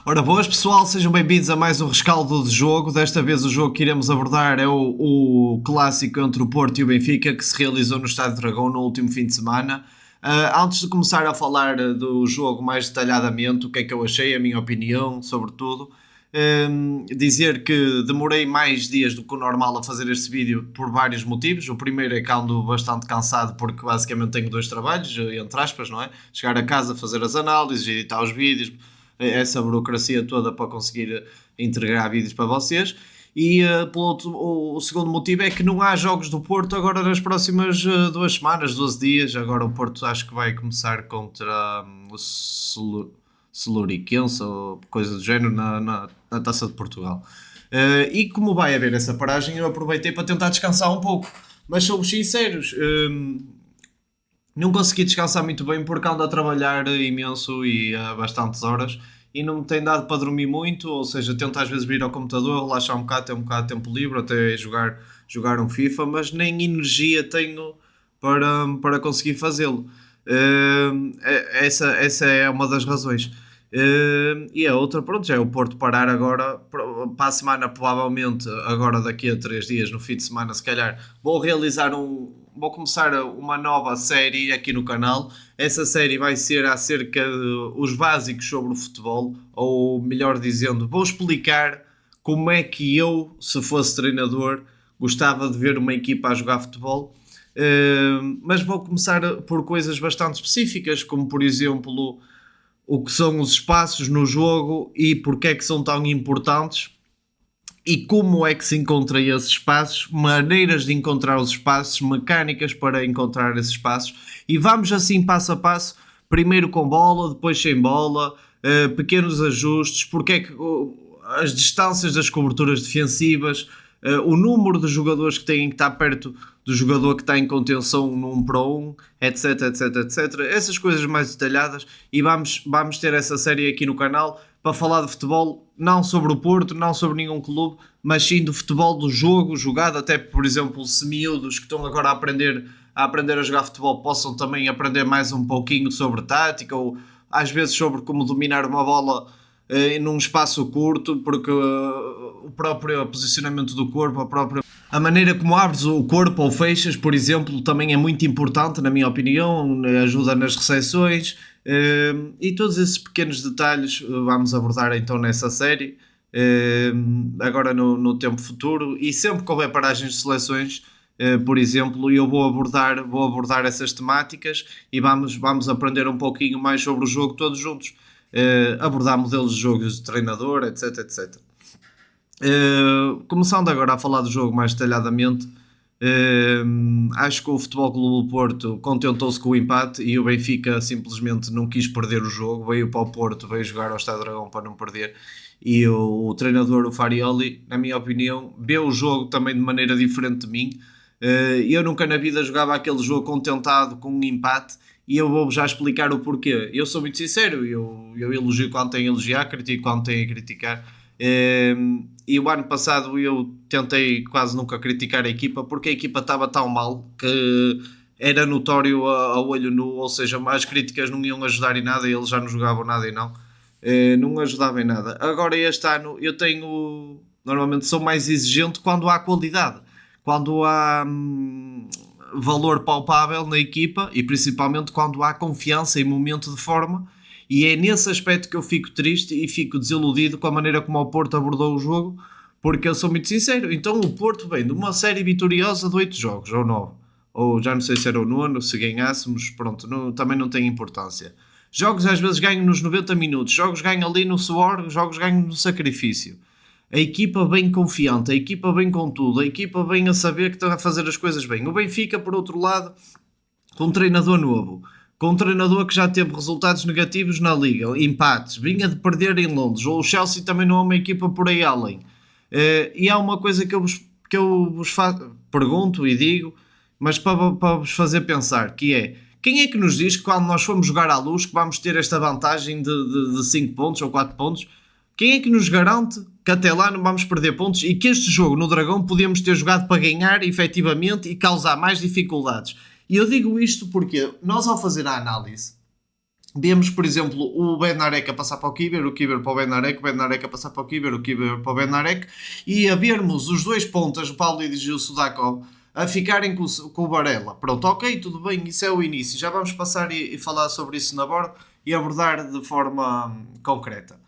Ora boas pessoal, sejam bem-vindos a mais um rescaldo de jogo. Desta vez o jogo que iremos abordar é o clássico entre o Porto e o Benfica que se realizou no Estádio do Dragão no último fim de semana. Antes de começar a falar do jogo mais detalhadamente, o que é que eu achei, a minha opinião sobre tudo, dizer que demorei mais dias do que o normal a fazer este vídeo por vários motivos. O primeiro é que ando bastante cansado porque basicamente tenho dois trabalhos, entre aspas, não é? Chegar a casa, fazer as análises, editar os vídeos, essa burocracia toda para conseguir entregar vídeos para vocês. E o segundo motivo é que não há jogos do Porto agora nas próximas 2 semanas, 12 dias. Agora o Porto acho que vai começar contra o Celuriquense ou coisa do género na Taça de Portugal. E como vai haver essa paragem, eu aproveitei para tentar descansar um pouco. Mas sou-vos sinceros, não consegui descansar muito bem porque ando a trabalhar imenso e há bastantes horas e não me tem dado para dormir muito, ou seja, tento às vezes vir ao computador, relaxar um bocado, ter um bocado de tempo livre, até jogar um FIFA, mas nem energia tenho para conseguir fazê-lo. Essa é uma das razões. E a outra, pronto, já é o Porto parar agora para a semana, provavelmente agora daqui a 3 dias, no fim de semana se calhar vou começar uma nova série aqui no canal. Essa série vai ser acerca dos básicos sobre o futebol, ou melhor dizendo, vou explicar como é que eu, se fosse treinador, gostava de ver uma equipa a jogar futebol. Mas vou começar por coisas bastante específicas, como por exemplo o que são os espaços no jogo e porque é que são tão importantes e como é que se encontra esses espaços, maneiras de encontrar os espaços, mecânicas para encontrar esses espaços, e vamos assim passo a passo, primeiro com bola, depois sem bola, pequenos ajustes, porque é que as distâncias das coberturas defensivas, o número de jogadores que têm que estar perto do jogador que está em contenção no 1 para 1, etc, etc, etc. Essas coisas mais detalhadas, e vamos ter essa série aqui no canal para falar de futebol, não sobre o Porto, não sobre nenhum clube, mas sim do futebol do jogo, jogado, até por exemplo, se miúdos que estão agora a aprender a jogar futebol possam também aprender mais um pouquinho sobre tática, ou às vezes sobre como dominar uma bola num espaço curto, porque o próprio posicionamento do corpo, a maneira como abres o corpo ou fechas, por exemplo, também é muito importante, na minha opinião, ajuda nas recepções, e todos esses pequenos detalhes vamos abordar então nessa série, agora no tempo futuro, e sempre que houver paragens de seleções, por exemplo, eu vou abordar essas temáticas e vamos aprender um pouquinho mais sobre o jogo todos juntos. Abordar modelos de jogo de treinador, etc, etc. Começando agora a falar do jogo mais detalhadamente, acho que o Futebol Clube do Porto contentou-se com o empate e o Benfica simplesmente não quis perder o jogo, veio para o Porto, veio jogar ao Estádio Dragão para não perder, e o treinador, o Farioli, na minha opinião, vê o jogo também de maneira diferente de mim. Eu nunca na vida jogava aquele jogo contentado com um empate, e eu vou já explicar o porquê. Eu sou muito sincero, eu elogio quando tenho a elogiar, critico quando tenho a criticar. E o ano passado eu tentei quase nunca criticar a equipa, porque a equipa estava tão mal que era notório a olho nu, ou seja, as críticas não iam ajudar em nada, e eles já não jogavam nada e não ajudava em nada. Agora este ano normalmente sou mais exigente quando há qualidade, quando há valor palpável na equipa, e principalmente quando há confiança e momento de forma, e é nesse aspecto que eu fico triste e fico desiludido com a maneira como o Porto abordou o jogo, porque eu sou muito sincero. Então o Porto vem de uma série vitoriosa de 8 jogos, ou 9, ou já não sei se era o 9, se ganhássemos, pronto, também não tem importância. Jogos às vezes ganham nos 90 minutos, jogos ganham ali no suor, jogos ganham no sacrifício. A equipa bem confiante, a equipa bem com tudo, a equipa bem a saber que está a fazer as coisas bem. O Benfica, por outro lado, com um treinador novo, com um treinador que já teve resultados negativos na Liga, empates, vinha de perder em Londres, ou o Chelsea também não é uma equipa por aí além. E há uma coisa que eu vos pergunto e digo, mas para vos fazer pensar, que é: quem é que nos diz que quando nós formos jogar à Luz que vamos ter esta vantagem de 5 pontos ou 4 pontos? Quem é que nos garante que até lá não vamos perder pontos e que este jogo no Dragão podemos ter jogado para ganhar efetivamente e causar mais dificuldades? E eu digo isto porque nós, ao fazer a análise, Vemos, por exemplo, o Benarek a passar para o Kiber para o Benarek a passar para o Kiber para o Benarek, e a vermos os dois pontas, o Paulo e o Sudakov, a ficarem com o Varela. Pronto, ok, tudo bem, isso é o início. Já vamos passar e falar sobre isso na borda e abordar de forma concreta.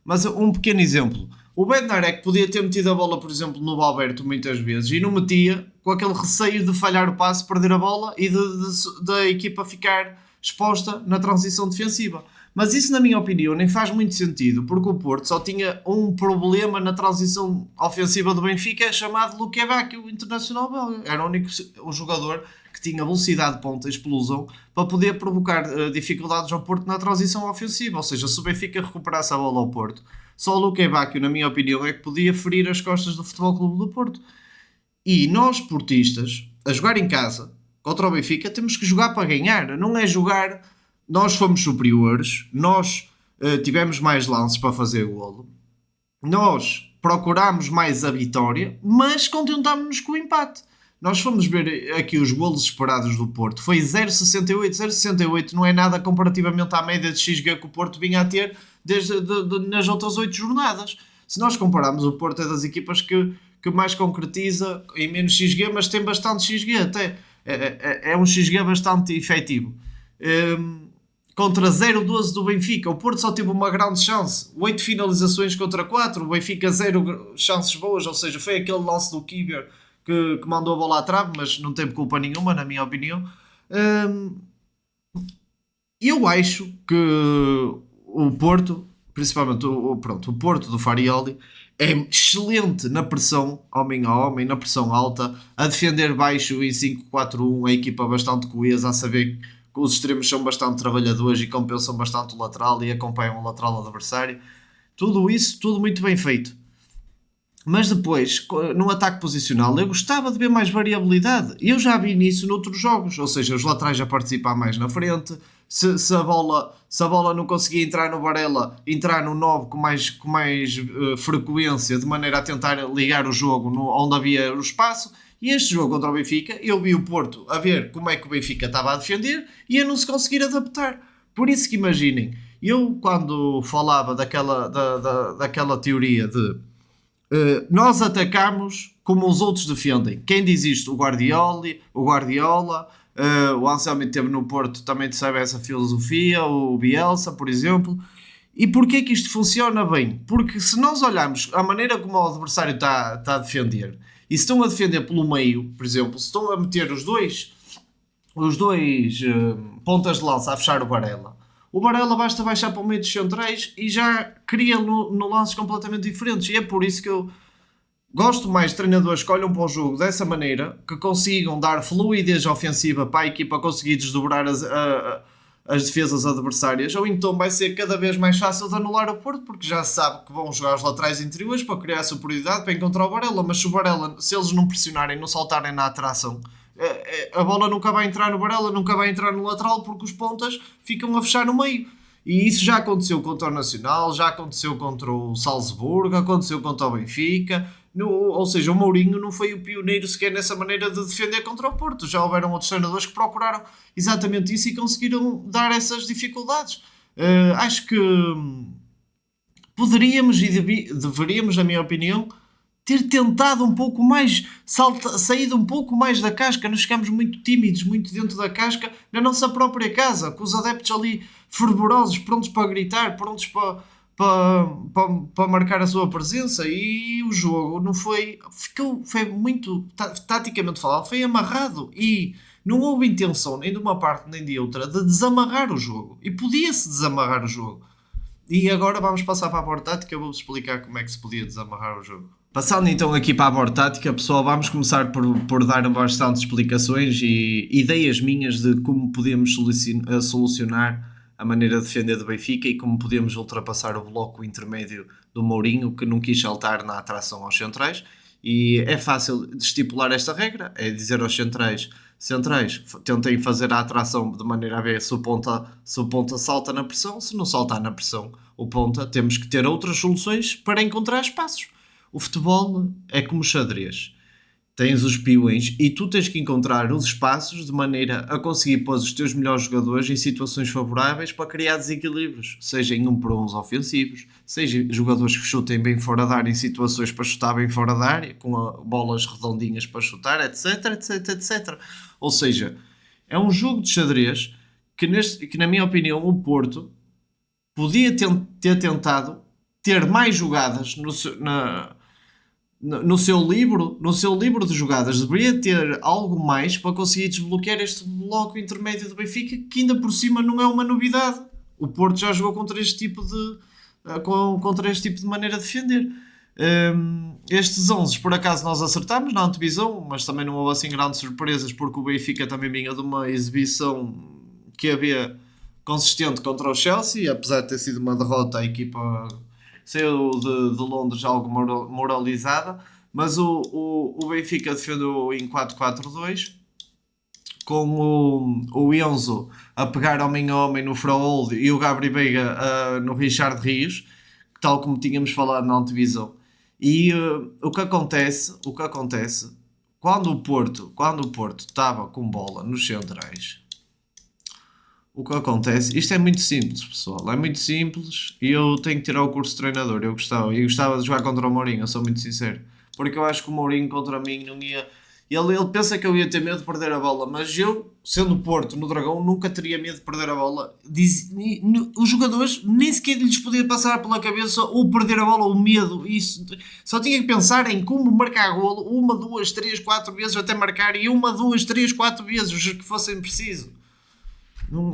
Mas um pequeno exemplo. O Bednarek podia ter metido a bola, por exemplo, no Alberto muitas vezes e não metia com aquele receio de falhar o passe, perder a bola e da equipa ficar exposta na transição defensiva. Mas isso, na minha opinião, nem faz muito sentido, porque o Porto só tinha um problema na transição ofensiva do Benfica, chamado Luque Bacchio, o internacional belga. Era o único o jogador que tinha velocidade de ponta, explosão, para poder provocar dificuldades ao Porto na transição ofensiva. Ou seja, se o Benfica recuperasse a bola ao Porto, só o Luque Bacchio, na minha opinião, é que podia ferir as costas do Futebol Clube do Porto. E nós, portistas, a jogar em casa contra o Benfica, temos que jogar para ganhar. Não é jogar, nós fomos superiores, nós tivemos mais lances para fazer golo, nós procurámos mais a vitória, mas contentámos-nos com o empate. Nós fomos ver aqui os golos esperados do Porto. Foi 0,68. 0,68 não é nada comparativamente à média de XG que o Porto vinha a ter nas outras 8 jornadas. Se nós compararmos, o Porto é das equipas que mais concretiza em menos XG, mas tem bastante XG até. É um XG bastante efetivo. Contra 0,12 do Benfica, o Porto só teve uma grande chance. 8 finalizações contra 4, o Benfica 0 chances boas, ou seja, foi aquele lance do Kiber que mandou a bola à trave, mas não teve culpa nenhuma, na minha opinião. Eu acho que o Porto, principalmente o Porto do Farioli, é excelente na pressão, homem a homem, na pressão alta, a defender baixo em 5-4-1, a equipa bastante coesa, a saber que os extremos são bastante trabalhadores e compensam bastante o lateral e acompanham o lateral adversário. Tudo isso, tudo muito bem feito. Mas depois, no ataque posicional, eu gostava de ver mais variabilidade. Eu já vi nisso noutros jogos, ou seja, os laterais a participar mais na frente. Se a bola não conseguia entrar no Varela, entrar no 9 com mais frequência, de maneira a tentar ligar o jogo onde havia o espaço. E este jogo contra o Benfica, eu vi o Porto a ver como é que o Benfica estava a defender e a não se conseguir adaptar. Por isso que imaginem, eu quando falava daquela teoria de nós atacamos como os outros defendem. Quem diz isto? O Guardiola, o Anselmo esteve no Porto, também sabe essa filosofia, o Bielsa, por exemplo. E porquê que isto funciona bem? Porque se nós olharmos a maneira como o adversário está a defender, e se estão a defender pelo meio, por exemplo, se estão a meter os dois pontas de lança a fechar o Varela basta baixar para o meio dos centrais e já cria no lances completamente diferentes. E é por isso que eu gosto mais de treinadores que olham para o jogo dessa maneira, que consigam dar fluidez ofensiva para a equipa conseguir desdobrar as defesas adversárias, ou então vai ser cada vez mais fácil de anular o Porto, porque já se sabe que vão jogar os laterais interiores para criar superioridade, para encontrar o Varela, mas se eles não pressionarem, não saltarem na atração, a bola nunca vai entrar no Varela, nunca vai entrar no lateral, porque os pontas ficam a fechar no meio. E isso já aconteceu contra o Nacional, já aconteceu contra o Salzburgo, aconteceu contra o Benfica. Ou seja, o Mourinho não foi o pioneiro sequer nessa maneira de defender contra o Porto. Já houveram outros treinadores que procuraram exatamente isso e conseguiram dar essas dificuldades. Acho que poderíamos e deveríamos, na minha opinião, ter tentado um pouco mais, saído um pouco mais da casca. Nós ficamos muito tímidos, muito dentro da casca, na nossa própria casa, com os adeptos ali fervorosos, prontos para gritar, prontos para marcar a sua presença. E o jogo não foi muito, taticamente falado, foi amarrado e não houve intenção nem de uma parte nem de outra de desamarrar o jogo, e podia-se desamarrar o jogo. E agora vamos passar para a borda tática. Eu vou-vos explicar como é que se podia desamarrar o jogo. Passando então aqui para a borda tática, pessoal, vamos começar por dar bastantes explicações e ideias minhas de como podemos solucionar a maneira de defender do Benfica e como podemos ultrapassar o bloco intermédio do Mourinho, que não quis saltar na atração aos centrais. E é fácil de estipular esta regra, é dizer aos centrais, tentem fazer a atração de maneira a ver se o ponta salta na pressão. Se não saltar na pressão o ponta, temos que ter outras soluções para encontrar espaços. O futebol é como xadrez. tens os peões e tu tens que encontrar os espaços de maneira a conseguir pôr os teus melhores jogadores em situações favoráveis para criar desequilíbrios, seja em 1-1 ofensivos, seja jogadores que chutem bem fora da área em situações para chutar bem fora da área, com bolas redondinhas para chutar, etc, etc, etc. Ou seja, é um jogo de xadrez que na minha opinião, o Porto podia ter tentado ter mais jogadas no seu livro de jogadas, deveria ter algo mais para conseguir desbloquear este bloco intermédio do Benfica, que ainda por cima não é uma novidade. O Porto já jogou contra este tipo de maneira de defender. Estes 11 por acaso nós acertámos na antevisão, mas também não houve assim grandes surpresas, porque o Benfica também vinha de uma exibição que havia consistente contra o Chelsea, apesar de ter sido uma derrota, a equipa saiu de Londres algo moralizada, mas o Benfica defendeu em 4-4-2, com o Enzo a pegar homem a homem no Fraoldo e o Gabri Veiga no Richard Rios, tal como tínhamos falado na antevisão. E o que acontece quando o Porto estava com bola nos centrais, o que acontece, isto é muito simples, pessoal, é muito simples e eu tenho que tirar o curso de treinador. Eu gostava de jogar contra o Mourinho, eu sou muito sincero, porque eu acho que o Mourinho contra mim não ia. Ele pensa que eu ia ter medo de perder a bola, mas eu, sendo Porto no Dragão, nunca teria medo de perder a bola. Os jogadores nem sequer lhes podia passar pela cabeça ou perder a bola, o medo. Isso. Só tinha que pensar em como marcar golo 1, 2, 3, 4 vezes até marcar e 1, 2, 3, 4 vezes os que fossem preciso.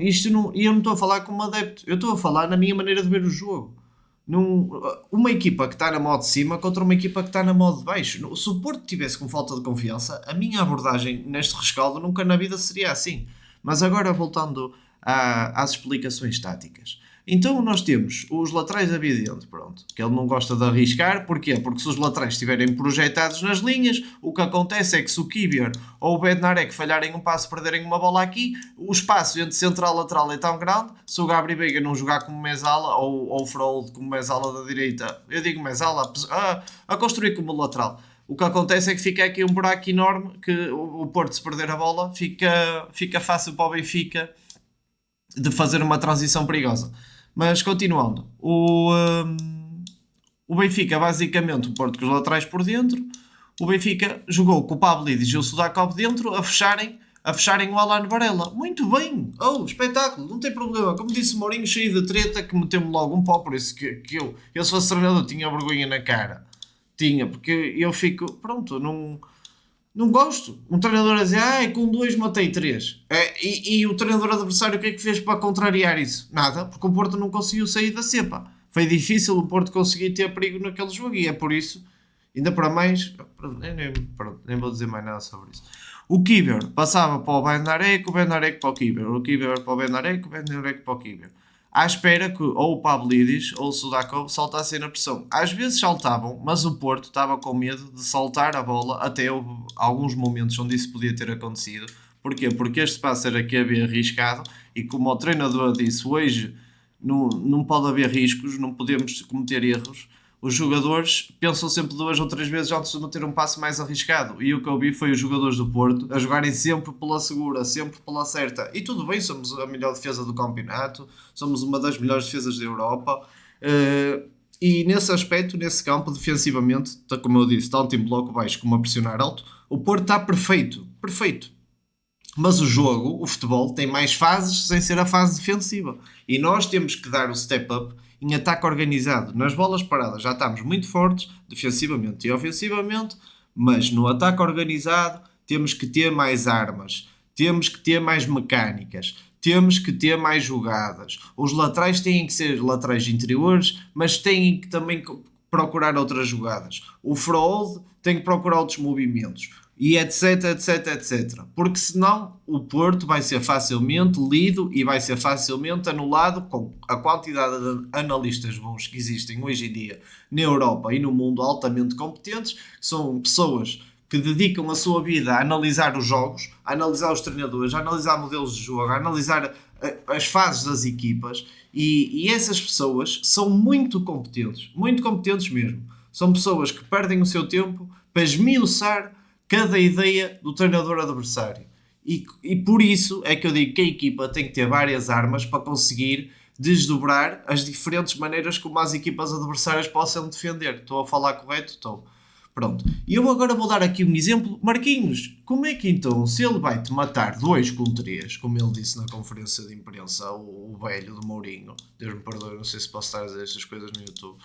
E eu não estou a falar como adepto, eu estou a falar na minha maneira de ver o jogo. Uma equipa que está na modo de cima contra uma equipa que está na modo de baixo. Se o Porto tivesse com falta de confiança, a minha abordagem neste rescaldo nunca na vida seria assim. Mas agora voltando às explicações táticas. Então nós temos os laterais evidente, pronto, que ele não gosta de arriscar. Porquê? Porque se os laterais estiverem projetados nas linhas, o que acontece é que se o Kivior ou o Bednarek falharem um passo, perderem uma bola aqui, o espaço entre central e lateral é tão grande, se o Gabri Veiga não jogar como mesala ou o Fraoldo como mesala da direita, eu digo mesala, a construir como lateral. O que acontece é que fica aqui um buraco enorme, que o Porto, se perder a bola, fica fácil para o Benfica de fazer uma transição perigosa. Mas continuando, o Benfica, basicamente, o Porto com os laterais por dentro, o Benfica jogou com o Pavlidis e o Sudakov dentro a fecharem o Alan Varela. Muito bem, espetáculo, não tem problema. Como disse o Mourinho, cheio de treta, que meteu-me logo um pau, por isso que eu se fosse treinador tinha vergonha na cara. Tinha, porque eu fico, pronto, não gosto. Um treinador a dizer, com 2 matei 3. E o treinador adversário o que é que fez para contrariar isso? Nada, porque o Porto não conseguiu sair da cepa. Foi difícil o Porto conseguir ter perigo naquele jogo e é por isso, ainda para mais, nem vou dizer mais nada sobre isso. O Kiber passava para o Benarek, o Benarek para o Kiber para o Benarek, o Benarek para o Kiber. À espera que ou o Pavlidis ou o Sudakov saltassem na pressão. Às vezes saltavam, mas o Porto estava com medo de saltar a bola, até houve alguns momentos onde isso podia ter acontecido. Porquê? Porque este passo era que havia arriscado e como o treinador disse, hoje não pode haver riscos, não podemos cometer erros. Os jogadores pensam sempre 2 ou 3 vezes antes de meter um passo mais arriscado. E o que eu vi foi os jogadores do Porto a jogarem sempre pela segura, sempre pela certa. E tudo bem, somos a melhor defesa do campeonato, somos uma das melhores defesas da Europa. E nesse aspecto, nesse campo, defensivamente, como eu disse, tanto em bloco baixo como a pressionar alto, o Porto está perfeito. Perfeito. Mas o jogo, o futebol, tem mais fases sem ser a fase defensiva. E nós temos que dar o step up em ataque organizado. Nas bolas paradas já estamos muito fortes, defensivamente e ofensivamente, mas no ataque organizado temos que ter mais armas, temos que ter mais mecânicas, temos que ter mais jogadas. Os laterais têm que ser laterais interiores, mas têm que também procurar outras jogadas. O Fraoldo tem que procurar outros movimentos. E etc, etc, etc. Porque senão o Porto vai ser facilmente lido e vai ser facilmente anulado com a quantidade de analistas bons que existem hoje em dia na Europa e no mundo altamente competentes, que são pessoas que dedicam a sua vida a analisar os jogos, a analisar os treinadores, a analisar modelos de jogo, a analisar as fases das equipas e essas pessoas são muito competentes mesmo. São pessoas que perdem o seu tempo para esmiuçar cada ideia do treinador adversário. E por isso é que eu digo que a equipa tem que ter várias armas para conseguir desdobrar as diferentes maneiras como as equipas adversárias possam defender. Estou a falar correto? Estou. Pronto. E eu agora vou dar aqui um exemplo. Marquinhos, como é que então, se ele vai-te matar 2 com 3, como ele disse na conferência de imprensa, o velho do Mourinho, Deus me perdoe, não sei se posso estar a dizer estas coisas no YouTube.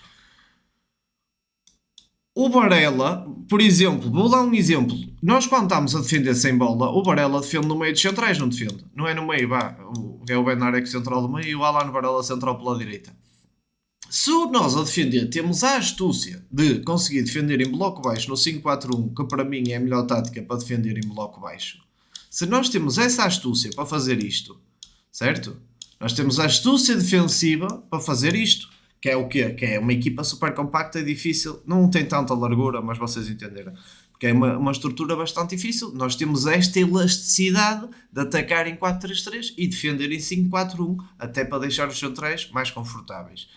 O Varela, por exemplo, vou dar um exemplo. Nós, quando estamos a defender sem bola, o Varela defende no meio dos centrais, não defende? Não é no meio, vá. É o Benarek central do meio e o Alan Varela central pela direita. Se nós a defender temos a astúcia de conseguir defender em bloco baixo no 5-4-1, que para mim é a melhor tática para defender em bloco baixo, se nós temos essa astúcia para fazer isto, certo? Nós temos a astúcia defensiva para fazer isto. Que é o quê? Que é uma equipa super compacta e difícil. Não tem tanta largura, mas vocês entenderam. Porque é uma estrutura bastante difícil. Nós temos esta elasticidade de atacar em 4-3-3 e defender em 5-4-1, até para deixar os centrais mais confortáveis.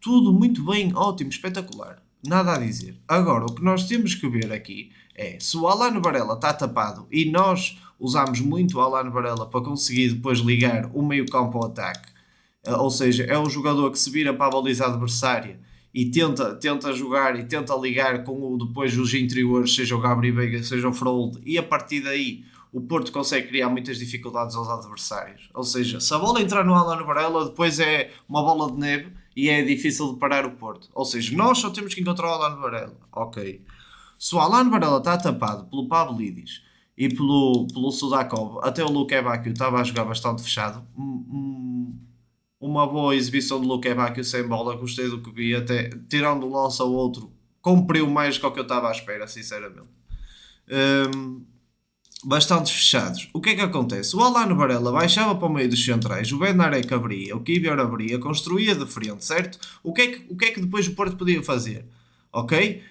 Tudo muito bem, ótimo, espetacular. Nada a dizer. Agora, o que nós temos que ver aqui é se o Alan Varela está tapado e nós usamos muito o Alan Varela para conseguir depois ligar o meio campo ao ataque. Ou seja, é um jogador que se vira para a baliza adversária e tenta jogar e tenta ligar com depois os interiores, seja o Gabriel Veiga, seja o Frold, e a partir daí o Porto consegue criar muitas dificuldades aos adversários. Ou seja, se a bola entrar no Alan Varela, depois é uma bola de neve e é difícil de parar o Porto. Ou seja, nós só temos que encontrar o Alan Varela. Ok. Se o Alan Varela está tapado pelo Pavlidis e pelo Sudakov, até o Luke Bacchio estava a jogar bastante fechado, uma boa exibição de Luke Bacchio sem bola, gostei do que vi, até tirando um lance ao outro, cumpriu mais do que eu estava à espera, sinceramente. Bastante fechados. O que é que acontece? O Alan Varela baixava para o meio dos centrais, o Benarek abria, o Kivior abria, construía de frente, certo? O que é que depois o Porto podia fazer? Ok?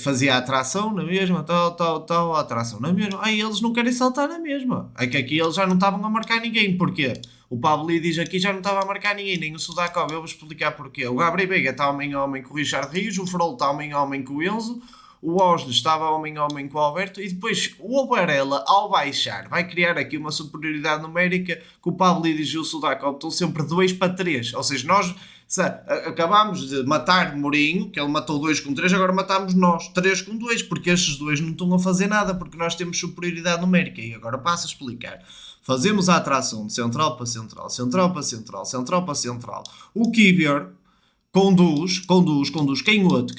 Fazia a atração na mesma, tal, a atração na mesma. Aí eles não querem saltar na mesma. É que aqui eles já não estavam a marcar ninguém. Porquê? O Pablo diz aqui já não estava a marcar ninguém, nem o Sudakov. Eu vou explicar porquê. O Gabriel Veiga está homem a homem com o Richard Rios, o Froll está homem a homem com o Enzo, o Osles estava homem a homem com o Alberto e depois o Varela, ao baixar, vai criar aqui uma superioridade numérica que o Pablo e o Sudakov estão sempre 2-3. Ou seja, nós acabámos de matar Mourinho, que ele matou 2 com 3, agora matamos nós 3 com 2, porque estes dois não estão a fazer nada, porque nós temos superioridade numérica. E agora passo a explicar. Fazemos a atração de central para central, central para central, central para central. O Kivior conduz, canhoto,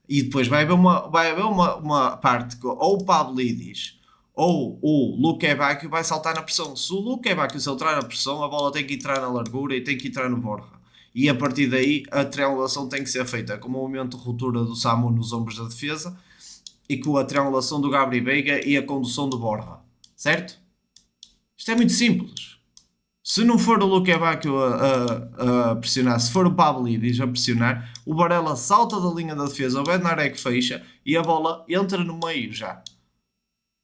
e depois vai haver uma parte que ou o Pavlidis ou o Luke Bacchio vai saltar na pressão. Se o Luke Bacchio saltar na pressão, a bola tem que entrar na largura e tem que entrar no Borja. E a partir daí a triangulação tem que ser feita com o movimento de ruptura do Samu nos ombros da defesa e com a triangulação do Gabriel Veiga e a condução do Borja. Certo? Isto é muito simples. Se não for o Luke Bacchio a pressionar, se for o Pavlidis a pressionar, o Varela salta da linha da defesa, o Benarek fecha e a bola entra no meio já.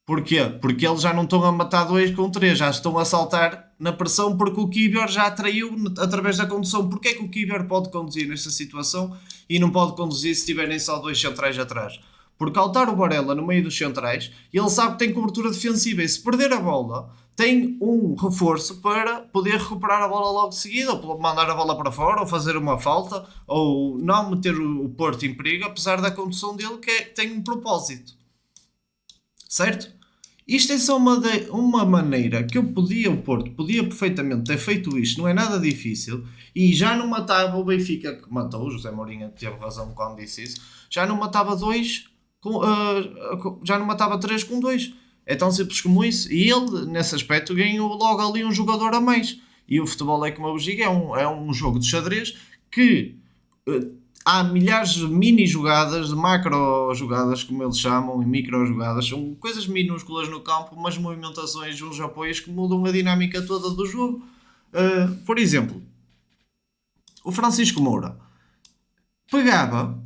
Porquê? Porque eles já não estão a matar 2 com 3, já estão a saltar na pressão porque o Kivior já atraiu através da condução. Porquê é que o Kivior pode conduzir nesta situação e não pode conduzir se tiverem só 2 centrais atrás? Porque ao estar o Varela no meio dos centrais, ele sabe que tem cobertura defensiva e se perder a bola, tem um reforço para poder recuperar a bola logo de seguida, ou mandar a bola para fora, ou fazer uma falta, ou não meter o Porto em perigo, apesar da condução dele que tem um propósito. Certo? Isto é só uma maneira que o Porto podia perfeitamente ter feito isto, não é nada difícil, e já não matava o Benfica, que matou, o José Mourinho teve razão quando disse isso, já não matava 3 com 2. É tão simples como isso. E ele, nesse aspecto, ganhou logo ali um jogador a mais. E o futebol é como eu vos digo, é um jogo de xadrez que há milhares de mini jogadas, de macro jogadas, como eles chamam, e micro jogadas. São coisas minúsculas no campo, mas movimentações, uns apoios que mudam a dinâmica toda do jogo. Por exemplo, o Francisco Moura pegava...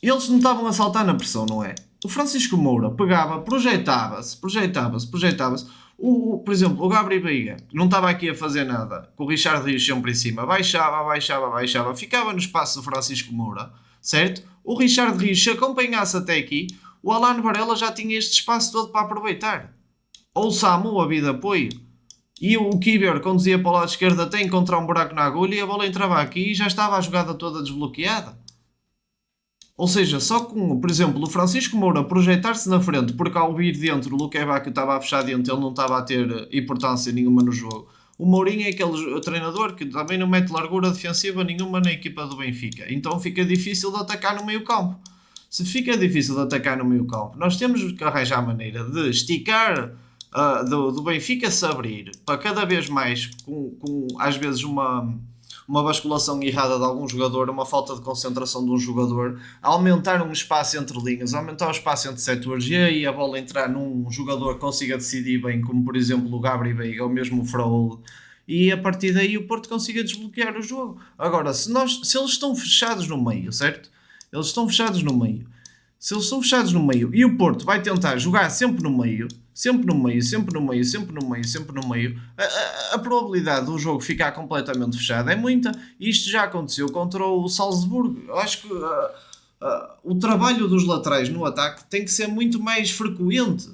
Eles não estavam a saltar na pressão, não é? O Francisco Moura pegava, projetava-se. Por exemplo, o Gabriel Veiga não estava aqui a fazer nada, com o Richard Rios sempre em cima. Baixava, ficava no espaço do Francisco Moura, certo? O Richard Rios, se acompanhasse até aqui, O Alan Varela já tinha este espaço todo para aproveitar. Ou o Samu, a vida apoio. E o Kiber, quando dizia para o lado esquerdo, até encontrar um buraco na agulha, e a bola entrava aqui e já estava a jogada toda desbloqueada. Ou seja, só com, por exemplo, o Francisco Moura projetar-se na frente, porque ao vir dentro o Luque Bacchio estava a fechar dentro, ele não estava a ter importância nenhuma no jogo. O Mourinho é aquele treinador que também não mete largura defensiva nenhuma na equipa do Benfica. Então fica difícil de atacar no meio campo. Se fica difícil de atacar no meio campo, nós temos que arranjar a maneira de esticar do Benfica se abrir para cada vez mais, com às vezes uma basculação errada de algum jogador, uma falta de concentração de um jogador, aumentar um espaço entre linhas, aumentar o espaço entre setores e aí a bola entrar num jogador que consiga decidir bem, como por exemplo o Gabri Veiga ou mesmo o Fraúl, e a partir daí o Porto consiga desbloquear o jogo. Agora, se eles estão fechados no meio, certo? Eles estão fechados no meio. Se eles estão fechados no meio e o Porto vai tentar jogar sempre no meio, sempre no meio, sempre no meio, sempre no meio, sempre no meio, a probabilidade do jogo ficar completamente fechado é muita. E isto já aconteceu contra o Salzburgo. Eu acho que o trabalho dos laterais no ataque tem que ser muito mais frequente.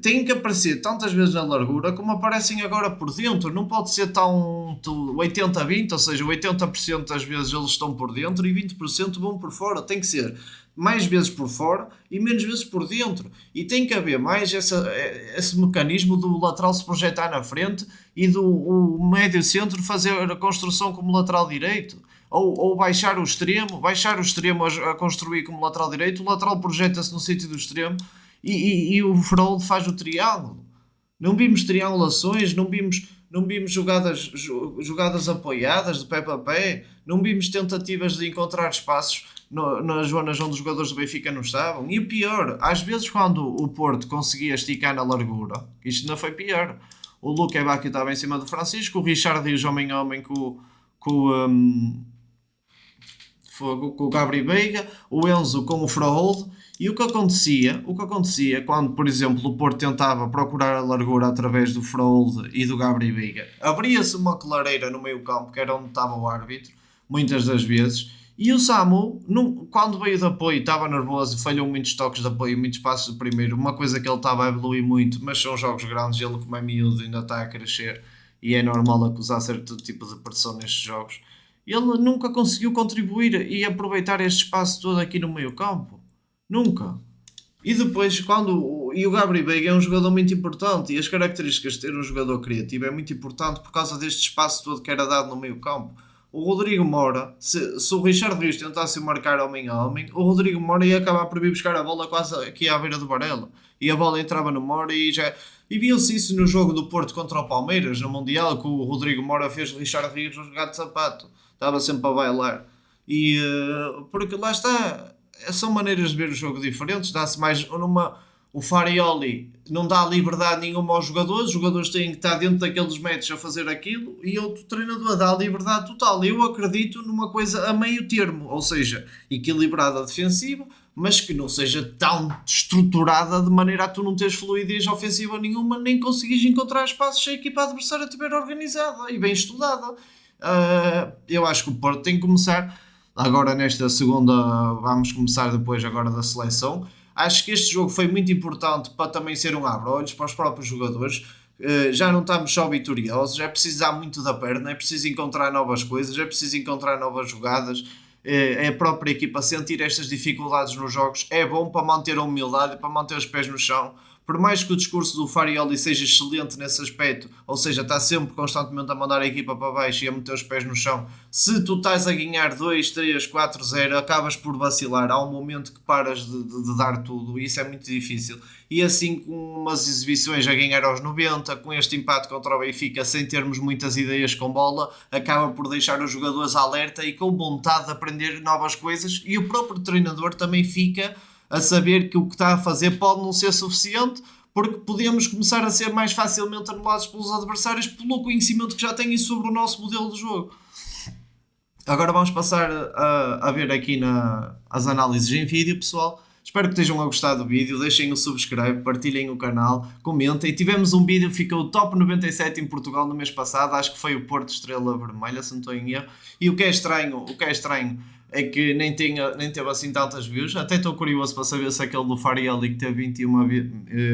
Tem que aparecer tantas vezes na largura como aparecem agora por dentro. Não pode ser tão 80-20, ou seja, 80% das vezes eles estão por dentro e 20% vão por fora. Tem que ser mais vezes por fora e menos vezes por dentro. E tem que haver mais esse mecanismo do lateral se projetar na frente e do o médio centro fazer a construção como lateral direito. Ou baixar o extremo a construir como lateral direito, o lateral projeta-se no sítio do extremo e o Freud faz o triângulo. Não vimos triangulações, não vimos jogadas apoiadas de pé para pé, não vimos tentativas de encontrar espaços nas zonas onde os jogadores do Benfica não estavam. E o pior, às vezes quando o Porto conseguia esticar na largura, isto ainda foi pior. O Luque Bacchio estava em cima do Francisco, o Richard Rios homem a homem com o Gabri Veiga, o Enzo com o Frahold. E o que acontecia quando, por exemplo, o Porto tentava procurar a largura através do Frauld e do Gabri Veiga, abria-se uma clareira no meio campo, que era onde estava o árbitro, muitas das vezes, e o Samu, quando veio de apoio, estava nervoso, falhou muitos toques de apoio, muitos passos de primeiro, uma coisa que ele estava a evoluir muito, mas são jogos grandes, ele como é miúdo ainda está a crescer, e é normal acusar certo tipo de pressão nestes jogos. Ele nunca conseguiu contribuir e aproveitar este espaço todo aqui no meio campo. Nunca. E depois, e o Gabri Veiga é um jogador muito importante e as características de ter um jogador criativo é muito importante por causa deste espaço todo que era dado no meio campo. O Rodrigo Moura, se o Richard Rios tentasse marcar homem a homem, o Rodrigo Moura ia acabar por vir buscar a bola quase aqui à beira do Varela. E a bola entrava no Moura e já... E viu-se isso no jogo do Porto contra o Palmeiras, no Mundial, que o Rodrigo Moura fez o Richard Rios jogar de sapato. Estava sempre a bailar. Porque lá está... São maneiras de ver o jogo diferentes, dá-se mais o Farioli não dá liberdade nenhuma aos jogadores têm que estar dentro daqueles metros a fazer aquilo e outro treinador dá liberdade total. Eu acredito numa coisa a meio termo, ou seja, equilibrada defensiva, mas que não seja tão estruturada de maneira a tu não teres fluidez ofensiva nenhuma, nem conseguires encontrar espaços se a equipa adversária estiver organizada e bem estudada. Eu acho que o Porto tem que começar agora nesta segunda, vamos começar depois agora da seleção. Acho que este jogo foi muito importante para também ser um abre-olhos para os próprios jogadores. Já não estamos só vitoriosos, é preciso dar muito da perna, é preciso encontrar novas coisas, é preciso encontrar novas jogadas. É a própria equipa sentir estas dificuldades nos jogos é bom para manter a humildade e para manter os pés no chão. Por mais que o discurso do Farioli seja excelente nesse aspecto, ou seja, está sempre constantemente a mandar a equipa para baixo e a meter os pés no chão, se tu estás a ganhar 2, 3, 4, 0, acabas por vacilar, há um momento que paras de dar tudo e isso é muito difícil. E assim, com umas exibições a ganhar aos 90, com este empate contra o Benfica, sem termos muitas ideias com bola, acaba por deixar os jogadores alerta e com vontade de aprender novas coisas, e o próprio treinador também fica a saber que o que está a fazer pode não ser suficiente, porque podemos começar a ser mais facilmente anulados pelos adversários pelo conhecimento que já têm sobre o nosso modelo de jogo. Agora vamos passar a ver aqui as análises em vídeo, pessoal. Espero que tenham gostado do vídeo, deixem o subscribe, partilhem o canal, comentem. Tivemos um vídeo que ficou top 97 em Portugal no mês passado, acho que foi o Porto Estrela Vermelha, se não estou em erro. E o que é estranho é que nem teve assim tantas views. Até estou curioso para saber se aquele do Farielli que teve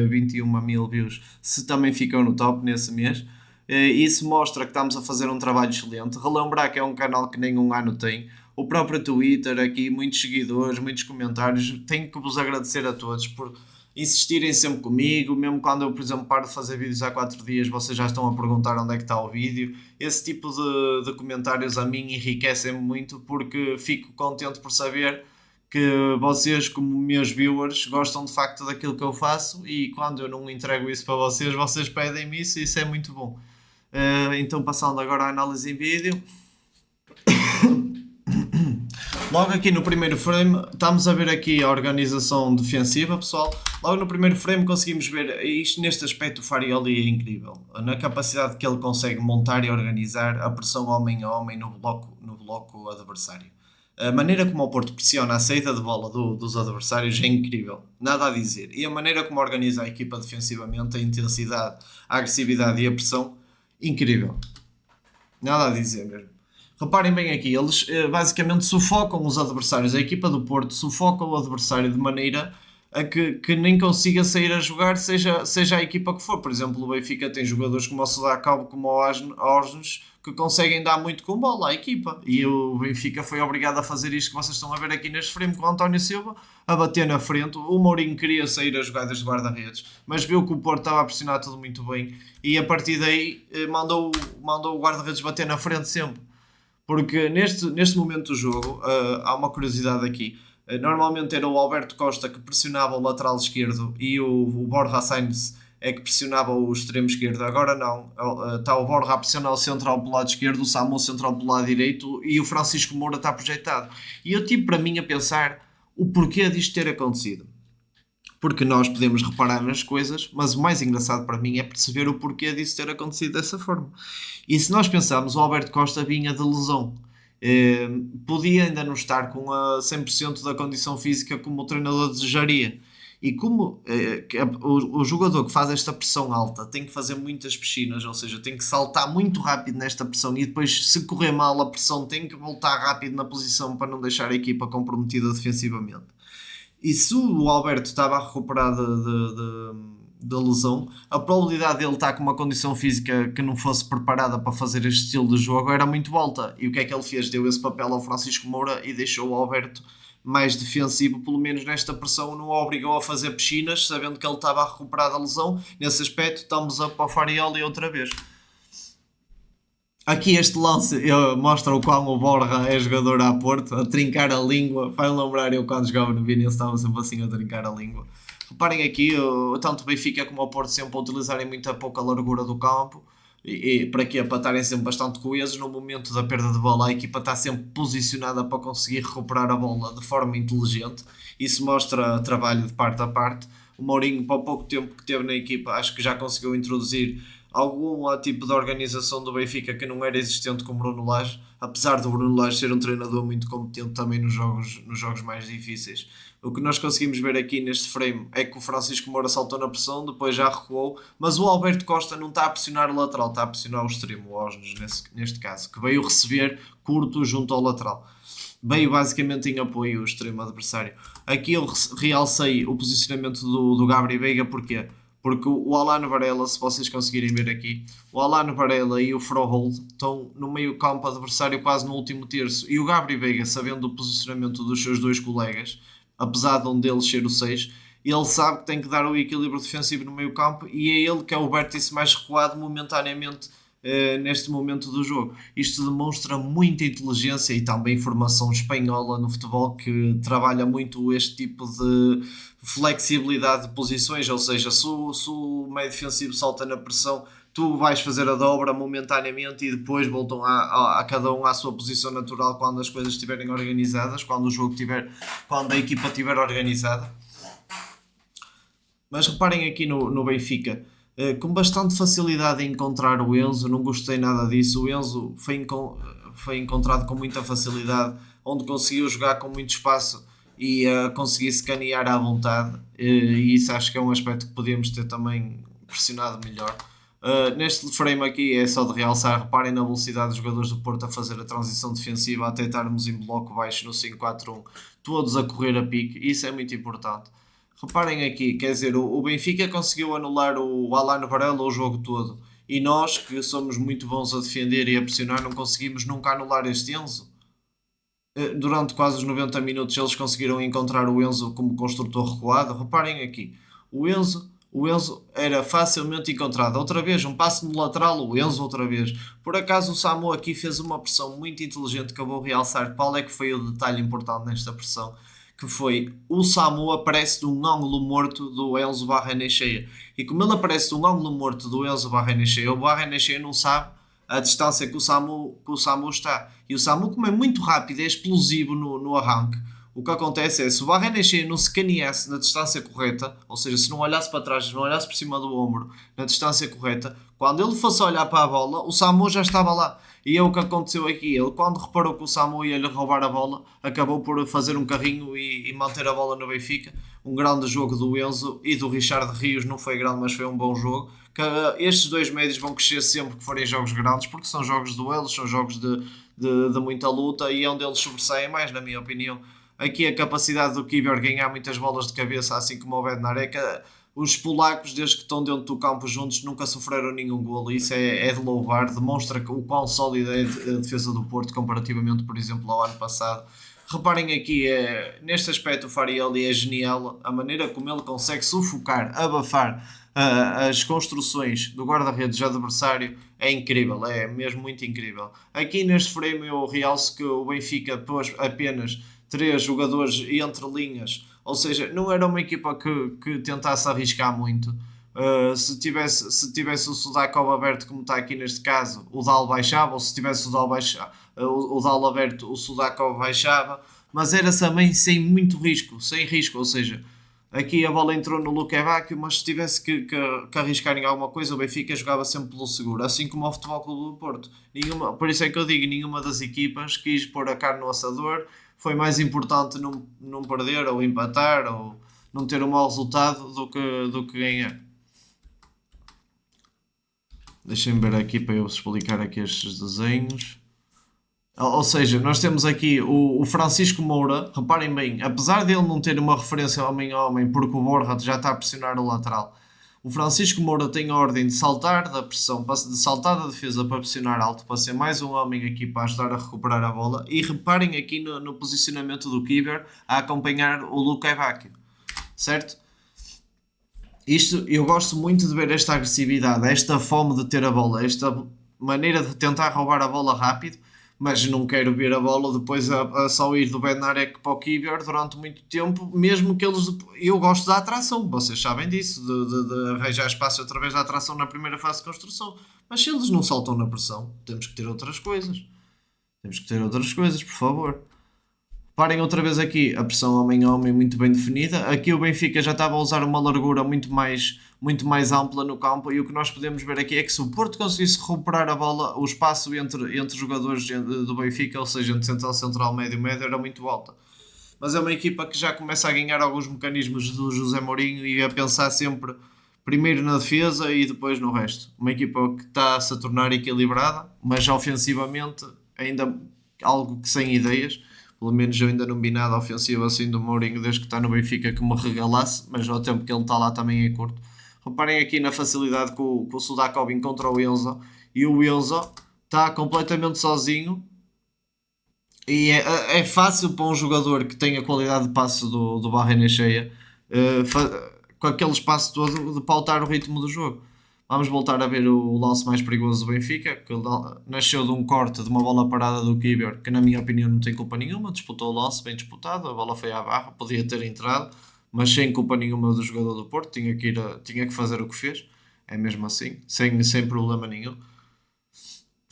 21 mil views, se também ficou no top nesse mês. Isso mostra que estamos a fazer um trabalho excelente. Relembrar que é um canal que nem um ano tem. O próprio Twitter aqui, muitos seguidores, muitos comentários. Tenho que vos agradecer a todos por insistirem sempre comigo, mesmo quando eu, por exemplo, paro de fazer vídeos há 4 dias, vocês já estão a perguntar onde é que está o vídeo. Esse tipo de comentários a mim enriquecem-me muito, porque fico contente por saber que vocês, como meus viewers, gostam de facto daquilo que eu faço, e quando eu não entrego isso para vocês, vocês pedem-me isso, e isso é muito bom. Então, passando agora à análise em vídeo. Logo aqui no primeiro frame, estamos a ver aqui a organização defensiva, pessoal. Logo no primeiro frame conseguimos ver, isto neste aspecto o Farioli é incrível, na capacidade que ele consegue montar e organizar a pressão homem a homem no bloco adversário. A maneira como o Porto pressiona a saída de bola dos adversários é incrível, nada a dizer. E a maneira como organiza a equipa defensivamente, a intensidade, a agressividade e a pressão, incrível. Nada a dizer mesmo. Reparem bem aqui, eles basicamente sufocam os adversários. A equipa do Porto sufoca o adversário de maneira a que nem consiga sair a jogar, seja a equipa que for. Por exemplo, o Benfica tem jogadores como o Sudacabo, como o Osnes, que conseguem dar muito com bola à equipa. E o Benfica foi obrigado a fazer isto que vocês estão a ver aqui neste frame, com o António Silva a bater na frente. O Mourinho queria sair a jogar desde guarda-redes, mas viu que o Porto estava a pressionar tudo muito bem, e a partir daí mandou o guarda-redes bater na frente sempre. Porque neste momento do jogo, há uma curiosidade aqui. Normalmente era o Alberto Costa que pressionava o lateral esquerdo, e o Borja Sainz é que pressionava o extremo esquerdo. Agora não. Está o Borja a pressionar o central pelo lado esquerdo, o Samu central pelo lado direito, e o Francisco Moura está projetado. E eu tive para mim a pensar o porquê disto ter acontecido. Porque nós podemos reparar nas coisas, mas o mais engraçado para mim é perceber o porquê disso ter acontecido dessa forma. E se nós pensarmos, o Alberto Costa vinha de lesão. Podia ainda não estar com a 100% da condição física como o treinador desejaria. E como o jogador que faz esta pressão alta tem que fazer muitas piscinas, ou seja, tem que saltar muito rápido nesta pressão, e depois, se correr mal a pressão, tem que voltar rápido na posição para não deixar a equipa comprometida defensivamente. E se o Alberto estava a recuperar da lesão, a probabilidade dele estar com uma condição física que não fosse preparada para fazer este estilo de jogo era muito alta. E o que é que ele fez? Deu esse papel ao Francisco Moura e deixou o Alberto mais defensivo, pelo menos nesta pressão. Não o obrigou a fazer piscinas, sabendo que ele estava a recuperar da lesão. Nesse aspecto, estamos a para o Farioli outra vez. Aqui este lance mostra o quão o Borja é jogador a Porto, a trincar a língua. Vai lembrar, eu quando jogava no Vinense estava sempre assim a trincar a língua. Reparem aqui, tanto o Benfica como o Porto sempre a utilizarem muito pouca largura do campo. E para quê? Para estarem sempre bastante coesos. No momento da perda de bola, a equipa está sempre posicionada para conseguir recuperar a bola de forma inteligente. Isso mostra trabalho de parte a parte. O Mourinho, para o pouco tempo que teve na equipa, acho que já conseguiu introduzir algum tipo de organização do Benfica que não era existente com o Bruno Lage, apesar do Bruno Lage ser um treinador muito competente também nos jogos mais difíceis. O que nós conseguimos ver aqui neste frame é que o Francisco Moura saltou na pressão, depois já recuou, mas o Alberto Costa não está a pressionar o lateral, está a pressionar o extremo, o Osnes neste caso, que veio receber curto junto ao lateral. Veio basicamente em apoio ao extremo adversário. Aqui eu realcei o posicionamento do Gabri Veiga, porquê? Porque o Alano Varela, se vocês conseguirem ver aqui, o Alano Varela e o Froholt estão no meio campo adversário quase no último terço, e o Gabri Veiga, sabendo o posicionamento dos seus dois colegas, apesar de um deles ser o 6, ele sabe que tem que dar o equilíbrio defensivo no meio campo, e é ele que é o vértice mais recuado momentaneamente neste momento do jogo. Isto demonstra muita inteligência e também formação espanhola no futebol, que trabalha muito este tipo de flexibilidade de posições, ou seja, se o meio defensivo salta na pressão, tu vais fazer a dobra momentaneamente e depois voltam a cada um à sua posição natural quando as coisas estiverem organizadas, quando a equipa estiver organizada. Mas reparem aqui no Benfica, com bastante facilidade em encontrar o Enzo. Não gostei nada disso. O Enzo foi encontrado com muita facilidade, onde conseguiu jogar com muito espaço e conseguir escanear à vontade, e isso acho que é um aspecto que podíamos ter também pressionado melhor. Neste frame aqui é só de realçar, reparem na velocidade dos jogadores do Porto a fazer a transição defensiva até estarmos em bloco baixo no 5-4-1, todos a correr a pique, isso é muito importante. Reparem aqui, quer dizer, o Benfica conseguiu anular o Alan Varela o jogo todo e nós, que somos muito bons a defender e a pressionar, não conseguimos nunca anular este Enzo. Durante quase os 90 minutos eles conseguiram encontrar o Enzo como construtor recuado. Reparem aqui, o Enzo era facilmente encontrado. Outra vez, um passe no lateral, o Enzo outra vez. Por acaso o Samu aqui fez uma pressão muito inteligente que eu vou realçar. Qual é que foi o detalhe importante nesta pressão? Que foi o Samu aparece de um ângulo morto do Enzo Barrenechea. E como ele aparece de um ângulo morto do Enzo Barrenechea, o Barrenechea não sabe a distância que o Samu está. E o Samu, como é muito rápido, é explosivo no arranque. O que acontece é, se o Barrenechea não se caneasse na distância correta, ou seja, se não olhasse para trás, não olhasse por cima do ombro, na distância correta, quando ele fosse olhar para a bola, o Samu já estava lá. E é o que aconteceu aqui. Ele, quando reparou que o Samu ia lhe roubar a bola, acabou por fazer um carrinho e manter a bola no Benfica. Um grande jogo do Enzo e do Richard Rios, não foi grande, mas foi um bom jogo. Que, estes dois médios vão crescer sempre que forem jogos grandes, porque são jogos de duelos, são jogos de muita luta e é onde eles sobressaem mais, na minha opinião. Aqui a capacidade do Kiber ganhar muitas bolas de cabeça, assim como o Bednarek. Os polacos, desde que estão dentro do campo juntos, nunca sofreram nenhum golo. Isso é de louvar, demonstra o quão sólida é a defesa do Porto comparativamente, por exemplo, ao ano passado. Reparem aqui, neste aspecto o Farioli é genial, a maneira como ele consegue sufocar, abafar as construções do guarda-redes adversário é incrível, é mesmo muito incrível. Aqui neste frame eu realço que o Benfica pôs apenas 3 jogadores entre linhas, ou seja, não era uma equipa que tentasse arriscar muito. Se tivesse o Sudakov aberto, como está aqui neste caso, o Dal baixava, ou se tivesse o Dal aberto, o Sudakov baixava, mas era também sem risco, ou seja, aqui a bola entrou no Lukevac, mas se tivesse que arriscar em alguma coisa, o Benfica jogava sempre pelo seguro, assim como o Futebol Clube do Porto. Por isso é que eu digo, nenhuma das equipas quis pôr a carne no assador. Foi mais importante não perder ou empatar ou não ter um mau resultado do que ganhar. Deixem-me ver aqui para eu explicar aqui estes desenhos. Ou seja, nós temos aqui o Francisco Moura, reparem bem, apesar dele não ter uma referência homem a homem, porque o Borja já está a pressionar o lateral, o Francisco Moura tem a ordem de saltar da pressão, de saltar da defesa para pressionar alto, para ser mais um homem aqui para ajudar a recuperar a bola. E reparem aqui no posicionamento do Kiber a acompanhar o Lukevac, certo? Isto, eu gosto muito de ver esta agressividade, esta fome de ter a bola, esta maneira de tentar roubar a bola rápido, mas não quero ver a bola depois a só ir do Bednarek para o Kivior durante muito tempo, mesmo que eles... Eu gosto da atração, vocês sabem disso, de arranjar espaço através da atração na primeira fase de construção, mas se eles não saltam na pressão, temos que ter outras coisas. Temos que ter outras coisas, por favor. Parem outra vez aqui, a pressão homem a homem muito bem definida. Aqui o Benfica já estava a usar uma largura muito mais ampla no campo, e o que nós podemos ver aqui é que se o Porto conseguisse recuperar a bola, o espaço entre jogadores do Benfica, ou seja, entre central, médio, era muito alta. Mas é uma equipa que já começa a ganhar alguns mecanismos do José Mourinho e a pensar sempre primeiro na defesa e depois no resto. Uma equipa que está a se tornar equilibrada, mas ofensivamente ainda algo que sem ideias. Pelo menos eu ainda não vi nada ofensivo assim do Mourinho desde que está no Benfica que me regalasse, mas ao tempo que ele está lá também é curto. Reparem aqui na facilidade que o Sudakov encontra o Enzo, e o Enzo está completamente sozinho, e é fácil para um jogador que tem a qualidade de passe do Barrenechea, com aquele espaço todo, de pautar o ritmo do jogo. Vamos voltar a ver o lance mais perigoso do Benfica, que nasceu de um corte de uma bola parada do Kiber, que na minha opinião não tem culpa nenhuma, disputou o lance, bem disputado, a bola foi à barra, podia ter entrado, mas sem culpa nenhuma do jogador do Porto, tinha que fazer o que fez, é mesmo assim, sem problema nenhum.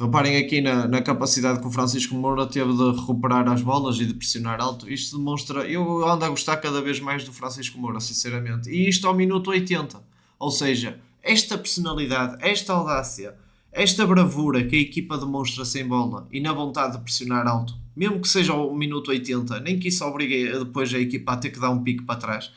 Reparem aqui na capacidade que o Francisco Moura teve de recuperar as bolas e de pressionar alto. Isto demonstra... Eu ando a gostar cada vez mais do Francisco Moura, sinceramente. E isto ao minuto 80. Ou seja, esta personalidade, esta audácia, esta bravura que a equipa demonstra sem bola e na vontade de pressionar alto, mesmo que seja ao minuto 80, nem que isso obrigue depois a equipa a ter que dar um pique para trás,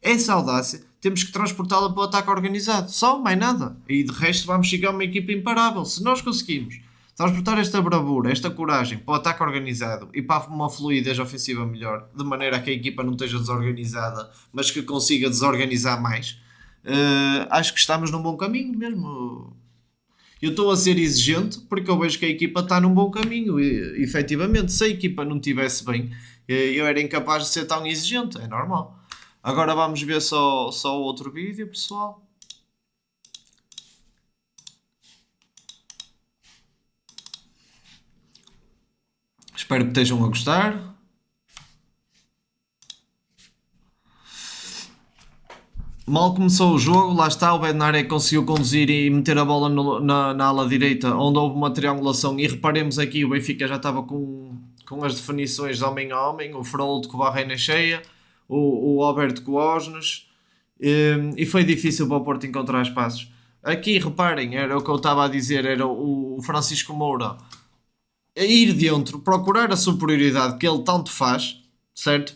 Essa audácia temos que transportá-la para o ataque organizado. Só, mais nada. E de resto vamos chegar a uma equipa imparável. Se nós conseguimos transportar esta bravura, esta coragem para o ataque organizado e para uma fluidez ofensiva melhor, de maneira a que a equipa não esteja desorganizada, mas que consiga desorganizar mais, acho que estamos num bom caminho mesmo. Eu estou a ser exigente porque eu vejo que a equipa está num bom caminho e efetivamente, se a equipa não estivesse bem, eu era incapaz de ser tão exigente, é normal. Agora vamos ver só o outro vídeo, pessoal. Espero que estejam a gostar. Mal começou o jogo, lá está, o Bednarek conseguiu conduzir e meter a bola na ala direita, onde houve uma triangulação. E reparemos aqui, o Benfica já estava com as definições de homem a homem, o Frold com a Reina cheia, o Alberto com o Osnes, e foi difícil para o Porto encontrar espaços. Aqui, reparem, era o que eu estava a dizer, era o Francisco Moura a ir dentro, procurar a superioridade que ele tanto faz, certo?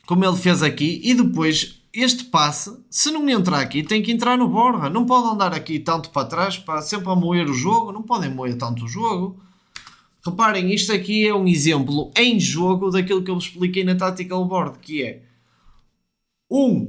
Como ele fez aqui, e depois este passe, se não entrar aqui, tem que entrar no Borja. Não pode andar aqui tanto para trás, para sempre a moer o jogo. Não podem moer tanto o jogo. Reparem, isto aqui é um exemplo em jogo daquilo que eu vos expliquei na Tactical Board, que é o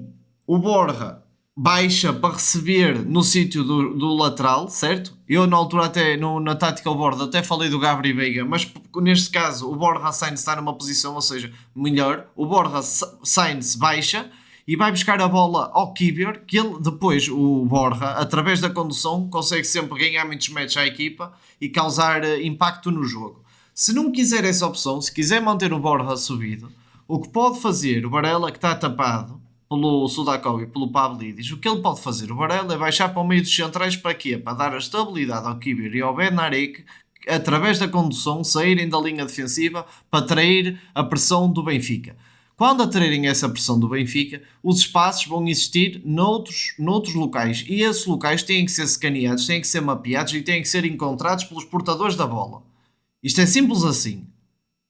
Borja baixa para receber no sítio do lateral, certo? Eu na altura até na Tactical Board até falei do Gabri Veiga, mas neste caso o Borja Sainz está numa posição, ou seja, melhor. O Borja Sainz baixa e vai buscar a bola ao Kivior, que ele depois, o Borja, através da condução, consegue sempre ganhar muitos metros à equipa e causar impacto no jogo. Se não quiser essa opção, se quiser manter o Borja subido, o que pode fazer o Varela, que está tapado pelo Sudakov e pelo Pavlidis, o que ele pode fazer, o Varela, é baixar para o meio dos centrais para quê? Para dar a estabilidade ao Kivior e ao Bednarek, através da condução, saírem da linha defensiva para atrair a pressão do Benfica. Quando atraírem essa pressão do Benfica, os espaços vão existir noutros locais. E esses locais têm que ser escaneados, têm que ser mapeados e têm que ser encontrados pelos portadores da bola. Isto é simples assim.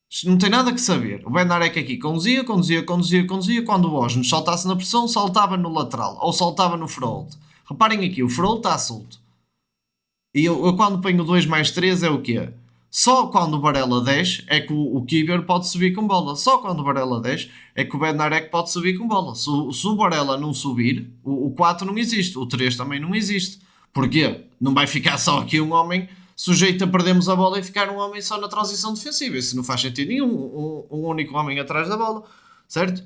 Isto não tem nada que saber. O Bednarek aqui conduzia. Quando o Osnes saltasse na pressão, saltava no lateral. Ou saltava no Frold. Reparem aqui, o Frold está solto. E eu quando ponho 2 mais 3 é o quê? Só quando o Varela desce é que o Kivior pode subir com bola. Só quando o Varela desce é que o Bednarek pode subir com bola. Se o Varela não subir, o 4 não existe. O 3 também não existe. Porquê? Não vai ficar só aqui um homem sujeito a perdermos a bola e ficar um homem só na transição defensiva. Isso não faz sentido nenhum. Um único homem atrás da bola. Certo?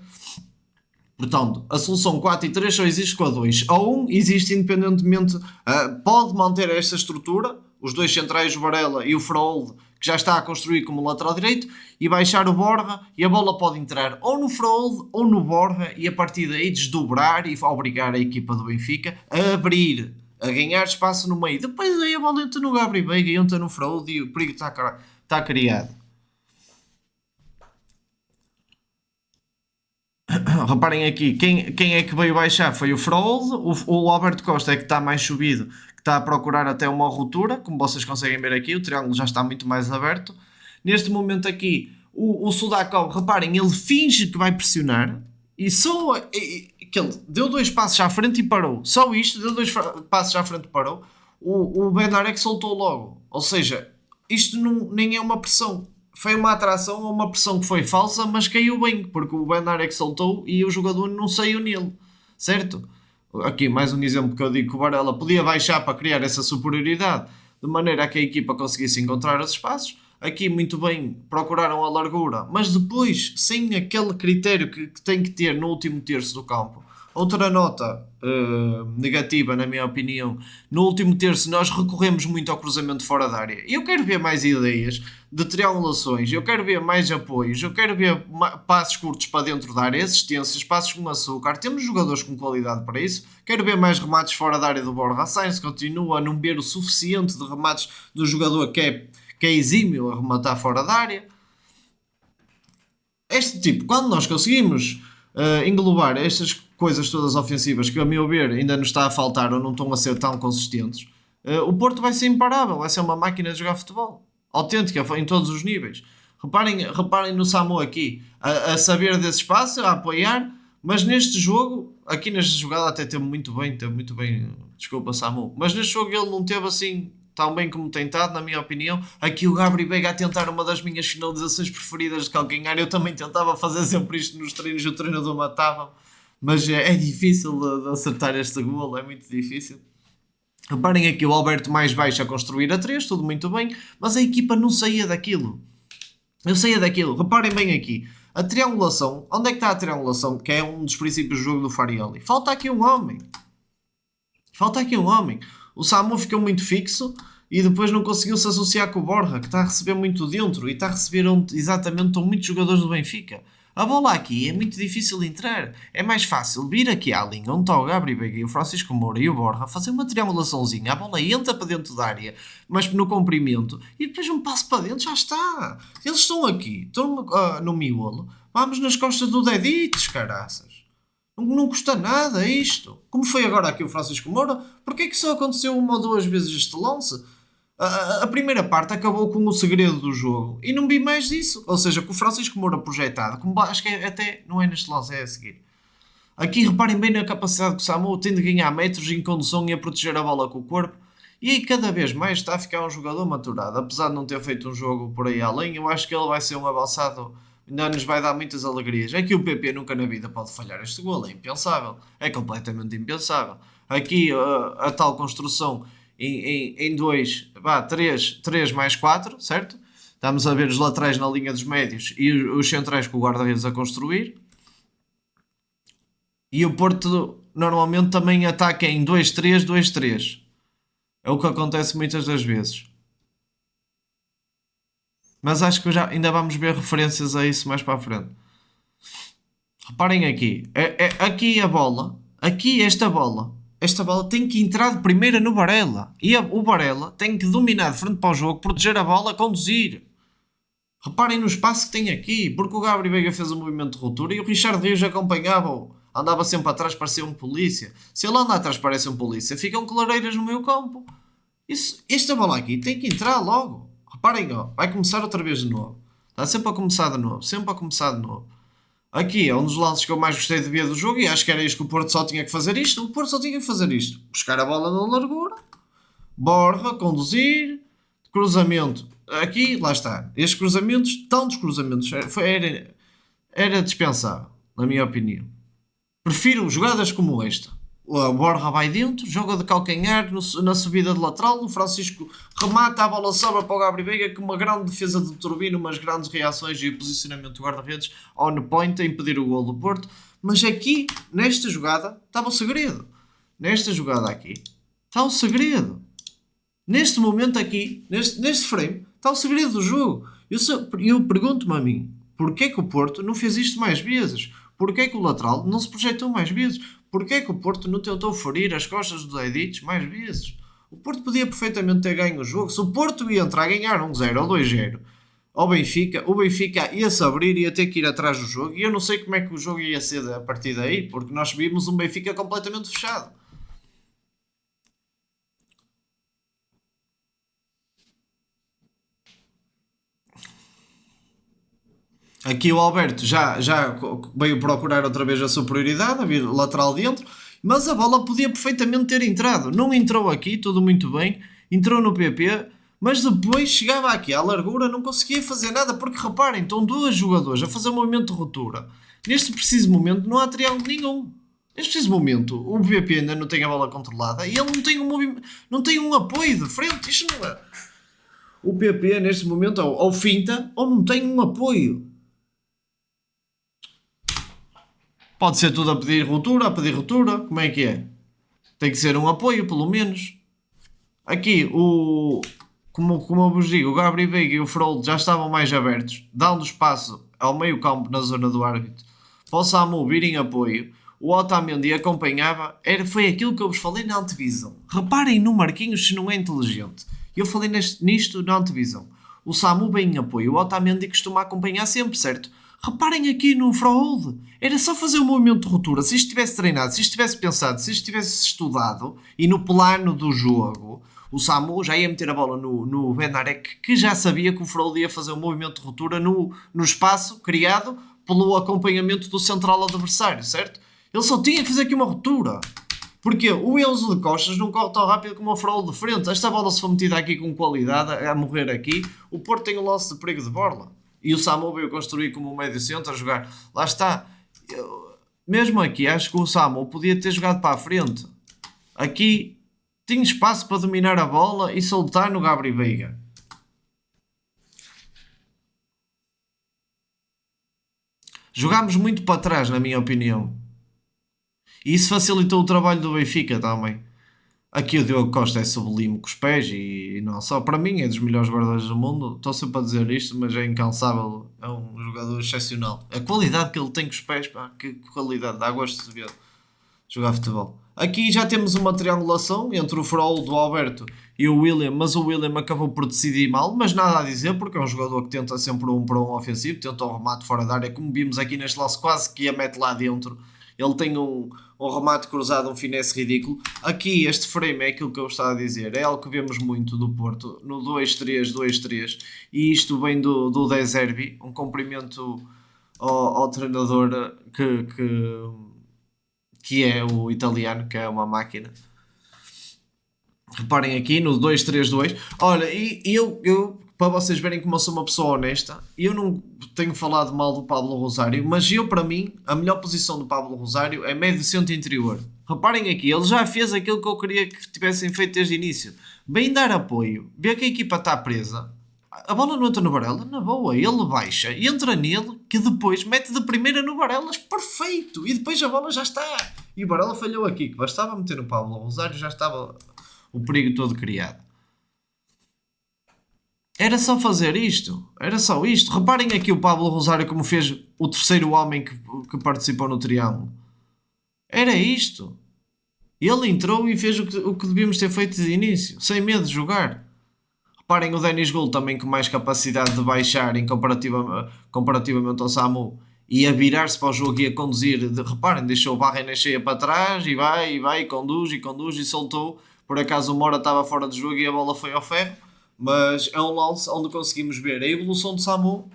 Portanto, a solução 4 e 3 só existe com a 2. A 1 existe independentemente, pode manter esta estrutura, os dois centrais, o Varela e o Frold, que já está a construir como lateral direito, e baixar o Borja, e a bola pode entrar ou no Frold ou no Borja, e a partir daí desdobrar e obrigar a equipa do Benfica a abrir, a ganhar espaço no meio. Depois aí a bola entra no Gabriel Veiga, entra no Frold e o perigo está criado. Reparem aqui, quem é que veio baixar foi o Frold, o Alberto Costa é que está mais subido, que está a procurar até uma ruptura, como vocês conseguem ver aqui, o triângulo já está muito mais aberto. Neste momento aqui, o Sudakov, reparem, ele finge que vai pressionar, e só que ele deu 2 passos à frente e parou, só isto, deu 2 passos à frente e parou, o Bednarek soltou logo, ou seja, isto nem é uma pressão. Foi uma atração ou uma pressão que foi falsa, mas caiu bem, porque o Bednarek soltou e o jogador não saiu nele, certo? Aqui mais um exemplo que eu digo que o Varela podia baixar para criar essa superioridade, de maneira a que a equipa conseguisse encontrar os espaços. Aqui muito bem procuraram a largura, mas depois, sem aquele critério que tem que ter no último terço do campo. Outra nota negativa, na minha opinião, no último terço nós recorremos muito ao cruzamento fora da área. Eu quero ver mais ideias de triangulações, eu quero ver mais apoios, eu quero ver passos curtos para dentro da área, assistências, passos com açúcar. Temos jogadores com qualidade para isso. Quero ver mais remates fora da área do Borja Sainz, continua a não ver o suficiente de remates do jogador que é exímio a rematar fora da área. Este tipo, quando nós conseguimos englobar estas coisas todas ofensivas que a meu ver ainda nos está a faltar ou não estão a ser tão consistentes, o Porto vai ser imparável, vai ser uma máquina de jogar futebol autêntica em todos os níveis. Reparem no Samu aqui a saber desse espaço, a apoiar, Mas neste jogo, aqui nesta jogada até teve muito bem, desculpa Samu, mas neste jogo ele não teve assim tão bem como tentado, na minha opinião. Aqui o Gabri Veiga a tentar uma das minhas finalizações preferidas de calcanhar, eu também tentava fazer sempre isto nos treinos, o treinador matava, mas é difícil de acertar este golo, é muito difícil. Reparem aqui o Alberto mais baixo a construir a 3, tudo muito bem, mas a equipa não saía daquilo. Eu saía daquilo. Reparem bem aqui. A triangulação. Onde é que está a triangulação? Que é um dos princípios do jogo do Farioli. Falta aqui um homem. Falta aqui um homem. O Samu ficou muito fixo e depois não conseguiu se associar com o Borja, que está a receber muito dentro e está a receber exatamente estão muitos jogadores do Benfica. A bola aqui é muito difícil de entrar. É mais fácil vir aqui à linha onde está o Gabriel Veiga e o Francisco Moura e o Borja, fazer uma triangulaçãozinha, a bola entra para dentro da área, mas no comprimento, e depois um passo para dentro, já está. Eles estão aqui, estão no miolo. Vamos nas costas do Dedites, caraças. Não custa nada isto. Como foi agora aqui o Francisco Moura, porquê é que só aconteceu uma ou duas vezes este lance? A primeira parte acabou com o segredo do jogo e não vi mais disso. Ou seja, com o Francisco Moura projetado, como acho que até não é neste lance, é a seguir. Aqui reparem bem na capacidade que o Samu tem de ganhar metros em condução e a proteger a bola com o corpo. E aí cada vez mais está a ficar um jogador maturado. Apesar de não ter feito um jogo por aí além, eu acho que ele vai ser um avançado, ainda nos vai dar muitas alegrias. É que o PP nunca na vida pode falhar este golo, é impensável. É completamente impensável. Aqui a tal construção em 2, 3 mais 4, certo? Estamos a ver os laterais na linha dos médios e os centrais com o guarda-redes a construir. E o Porto normalmente também ataca em 2-3, 2-3. É o que acontece muitas das vezes. Mas acho que já ainda vamos ver referências a isso mais para a frente. Reparem aqui. Aqui a bola. Aqui esta bola. Esta bola tem que entrar de primeira no Varela. E o Varela tem que dominar de frente para o jogo, proteger a bola, conduzir. Reparem no espaço que tem aqui. Porque o Gabriel Veiga fez um movimento de ruptura e o Richard Rios acompanhava-o. Andava sempre atrás, parecia um polícia. Se ele anda atrás, parece um polícia. Ficam clareiras no meio campo. Esta bola aqui tem que entrar logo. Reparem, ó, vai começar outra vez de novo. Está sempre a começar de novo. Sempre a começar de novo. Aqui é um dos lances que eu mais gostei de ver do jogo e acho que era isto que o Porto só tinha que fazer isto. O Porto só tinha que fazer isto. Buscar a bola na largura. Borja, conduzir. Cruzamento. Aqui, lá está. Estes cruzamentos, tantos cruzamentos, era dispensável, na minha opinião. Prefiro jogadas como esta. O Borja vai dentro, joga de calcanhar na subida de lateral, o Francisco remata, a bola sobra para o Gabriel Veiga com uma grande defesa de Turbino, umas grandes reações e o posicionamento do guarda-redes on point a impedir o gol do Porto. Mas aqui, nesta jogada, estava o segredo. Nesta jogada aqui, está o segredo. Neste momento aqui, neste frame, está o segredo do jogo. Eu pergunto-me a mim, porquê que o Porto não fez isto mais vezes? Porquê que o lateral não se projetou mais vezes? Porquê que o Porto não tentou ferir as costas dos Edites mais vezes? O Porto podia perfeitamente ter ganho o jogo. Se o Porto ia entrar a ganhar 1-0 ou 2-0 ao Benfica, o Benfica ia-se abrir e ia ter que ir atrás do jogo. E eu não sei como é que o jogo ia ser a partir daí, porque nós vimos um Benfica completamente fechado. Aqui o Alberto já veio procurar outra vez a superioridade, a vir lateral dentro, mas a bola podia perfeitamente ter entrado. Não entrou aqui, tudo muito bem, entrou no PP, mas depois chegava aqui à largura, não conseguia fazer nada, porque reparem, estão dois jogadores a fazer um movimento de ruptura. Neste preciso momento não há triângulo nenhum. Neste preciso momento o PP ainda não tem a bola controlada e ele não tem um movimento, não tem um apoio de frente. Isto não é. O PP neste momento ou finta ou não tem um apoio. Pode ser tudo a pedir ruptura, como é que é? Tem que ser um apoio, pelo menos. Aqui, como eu vos digo, o Gabriel Veiga e o Frollo já estavam mais abertos, dando espaço ao meio campo na zona do árbitro, para o Samu vir em apoio. O Otamendi acompanhava, foi aquilo que eu vos falei na antevisão. Reparem no Marquinhos se não é inteligente. Eu falei nisto na antevisão. O Samu vem em apoio, o Otamendi costuma acompanhar sempre, certo? Reparem aqui no Fraud. Era só fazer um movimento de ruptura. Se isto tivesse treinado, se isto tivesse pensado, se isto tivesse estudado e no plano do jogo, o Samu já ia meter a bola no Benarek, que já sabia que o Fraud ia fazer um movimento de ruptura no espaço criado pelo acompanhamento do central adversário, certo? Ele só tinha que fazer aqui uma ruptura. Porque o Enzo de Costas não corre tão rápido como o Farol de frente. Esta bola, se for metida aqui com qualidade, a morrer aqui, o Porto tem um lance de perigo de borla. E o Samu veio construir como um médio centro a jogar. Lá está. Mesmo aqui, acho que o Samu podia ter jogado para a frente. Aqui tinha espaço para dominar a bola e soltar no Gabri Veiga. Jogámos muito para trás, na minha opinião. E isso facilitou o trabalho do Benfica também. Aqui o Diogo Costa é sublime com os pés e não só. Para mim é dos melhores guarda-redes do mundo. Estou sempre a dizer isto, mas é incansável. É um jogador excepcional. A qualidade que ele tem com os pés, pá, que qualidade. Dá gosto de ver jogar futebol. Aqui já temos uma triangulação entre o Farol do Alberto e o William, mas o William acabou por decidir mal, mas nada a dizer, porque é um jogador que tenta sempre um para um ofensivo, tenta um remate fora da área, como vimos aqui neste lance, quase que a mete lá dentro. Ele tem um remate cruzado, um finesse ridículo. Aqui este frame é aquilo que eu estava a dizer, é algo que vemos muito do Porto, no 2-3-2-3, e isto vem do De Zerbi, um cumprimento ao treinador que é o italiano, que é uma máquina. Reparem aqui no 2-3-2. Olha, e eu, para vocês verem como eu sou uma pessoa honesta, eu não tenho falado mal do Pablo Rosário, mas eu, para mim, a melhor posição do Pablo Rosário é médio centro interior. Reparem aqui, ele já fez aquilo que eu queria que tivessem feito desde o início. Bem dar apoio, ver que a equipa está presa. A bola não entra no Varela, na boa, ele baixa, entra nele, que depois mete de primeira no Varelas, perfeito, e depois a bola já está. E o Varela falhou aqui, que bastava meter no Pablo Rosário, já estava o perigo todo criado. Era só fazer isto, era só isto. Reparem aqui o Pablo Rosário como fez o terceiro homem que participou no triângulo. Era isto. Ele entrou e fez o que devíamos ter feito de início, sem medo de jogar. Reparem o Denis Gol também com mais capacidade de baixar comparativamente ao Samu e a virar-se para o jogo e a conduzir. Reparem, deixou o Barra cheia para trás e vai, e conduz e soltou. Por acaso o Mora estava fora de jogo e a bola foi ao ferro. Mas é um lance onde conseguimos ver a evolução do Samu,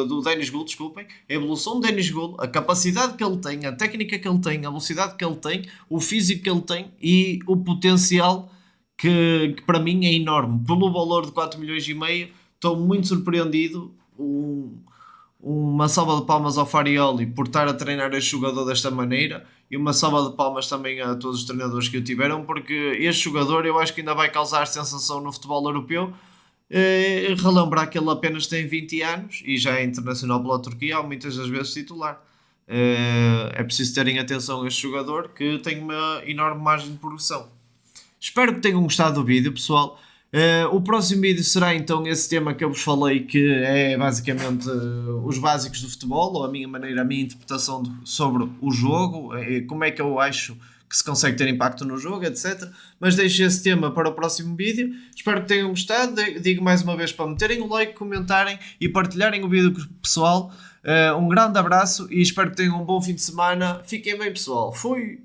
do Denis Gol, desculpem, a evolução do Denis Gol, a capacidade que ele tem, a técnica que ele tem, a velocidade que ele tem, o físico que ele tem e o potencial que para mim é enorme. Pelo valor de 4 milhões e meio, estou muito surpreendido. Uma salva de palmas ao Farioli por estar a treinar este jogador desta maneira e uma salva de palmas também a todos os treinadores que o tiveram, porque este jogador eu acho que ainda vai causar sensação no futebol europeu. Relembrar que ele apenas tem 20 anos e já é internacional pela Turquia, muitas das vezes titular. É preciso terem atenção a este jogador que tem uma enorme margem de progressão. Espero que tenham gostado do vídeo, pessoal. O próximo vídeo será então esse tema que eu vos falei, que é basicamente os básicos do futebol, ou a minha maneira, a minha interpretação sobre o jogo, como é que eu acho que se consegue ter impacto no jogo, etc. Mas deixo esse tema para o próximo vídeo. Espero que tenham gostado. Digo mais uma vez para meterem o like, comentarem e partilharem o vídeo com o pessoal. Um grande abraço e espero que tenham um bom fim de semana. Fiquem bem, pessoal. Fui!